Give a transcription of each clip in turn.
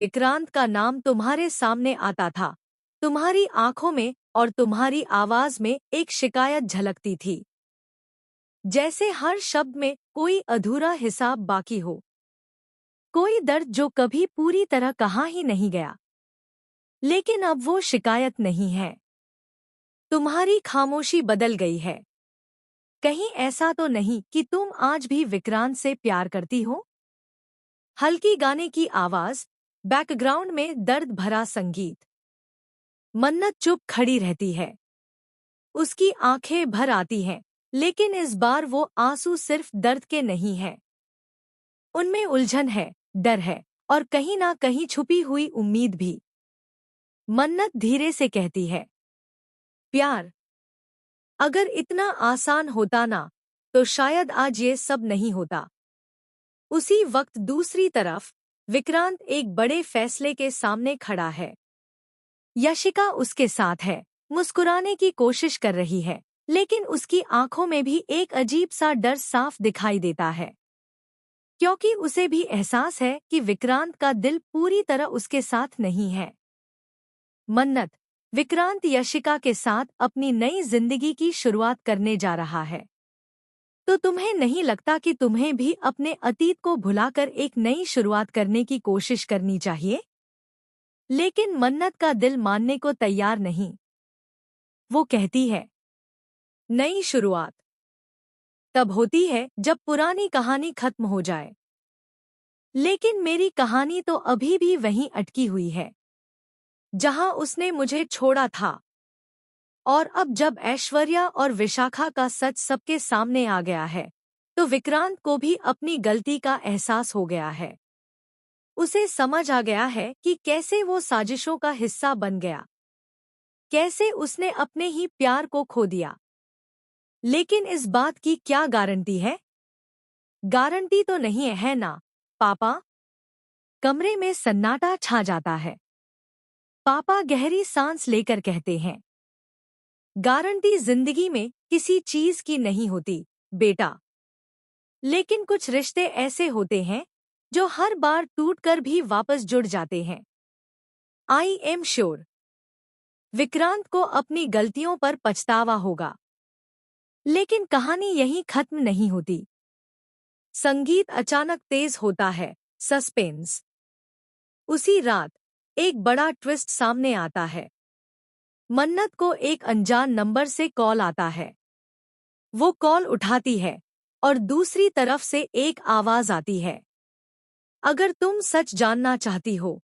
विक्रांत का नाम तुम्हारे सामने आता था। तुम्हारी आंखों में और तुम्हारी आवाज में एक शिकायत झलकती थी, जैसे हर शब्द में कोई अधूरा हिसाब बाकी हो, कोई दर्द जो कभी पूरी तरह कहा ही नहीं गया। लेकिन अब वो शिकायत नहीं है, तुम्हारी खामोशी बदल गई है। कहीं ऐसा तो नहीं कि तुम आज भी विक्रांत से प्यार करती हो? हल्की गाने की आवाज, बैकग्राउंड में दर्द भरा संगीत। मन्नत चुप खड़ी रहती है, उसकी आंखें भर आती हैं, लेकिन इस बार वो आंसू सिर्फ दर्द के नहीं हैं। उनमें उलझन है, डर है और कहीं ना कहीं छुपी हुई उम्मीद भी। मन्नत धीरे से कहती है, प्यार अगर इतना आसान होता ना, तो शायद आज ये सब नहीं होता। उसी वक्त दूसरी तरफ विक्रांत एक बड़े फैसले के सामने खड़ा है। यशिका उसके साथ है, मुस्कुराने की कोशिश कर रही है, लेकिन उसकी आंखों में भी एक अजीब सा डर साफ दिखाई देता है, क्योंकि उसे भी एहसास है कि विक्रांत का दिल पूरी तरह उसके साथ नहीं है। मन्नत, विक्रांत यशिका के साथ अपनी नई जिंदगी की शुरुआत करने जा रहा है। तो तुम्हें नहीं लगता कि तुम्हें भी अपने अतीत को भुलाकर एक नई शुरुआत करने की कोशिश करनी चाहिए? लेकिन मन्नत का दिल मानने को तैयार नहीं। वो कहती है, नई शुरुआत तब होती है जब पुरानी कहानी खत्म हो जाए। लेकिन मेरी कहानी तो अभी भी वहीं अटकी हुई है, जहां उसने मुझे छोड़ा था। और अब जब ऐश्वर्या और विशाखा का सच सबके सामने आ गया है, तो विक्रांत को भी अपनी गलती का एहसास हो गया है। उसे समझ आ गया है कि कैसे वो साजिशों का हिस्सा बन गया, कैसे उसने अपने ही प्यार को खो दिया। लेकिन इस बात की क्या गारंटी है? गारंटी तो नहीं है ना, पापा? कमरे में सन्नाटा छा जाता है। पापा गहरी सांस लेकर कहते हैं, गारंटी जिंदगी में किसी चीज की नहीं होती, बेटा। लेकिन कुछ रिश्ते ऐसे होते हैं जो हर बार टूटकर भी वापस जुड़ जाते हैं। आई एम श्योर विक्रांत को अपनी गलतियों पर पछतावा होगा। लेकिन कहानी यहीं खत्म नहीं होती। संगीत अचानक तेज होता है, सस्पेंस। उसी रात एक बड़ा ट्विस्ट सामने आता है। मन्नत को एक अनजान नंबर से कॉल आता है। वो कॉल उठाती है और दूसरी तरफ से एक आवाज आती है, अगर तुम सच जानना चाहती हो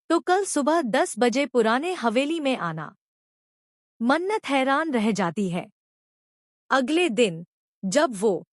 तो कल सुबह 10 बजे पुराने हवेली में आना। मन्नत हैरान रह जाती है। अगले दिन जब वो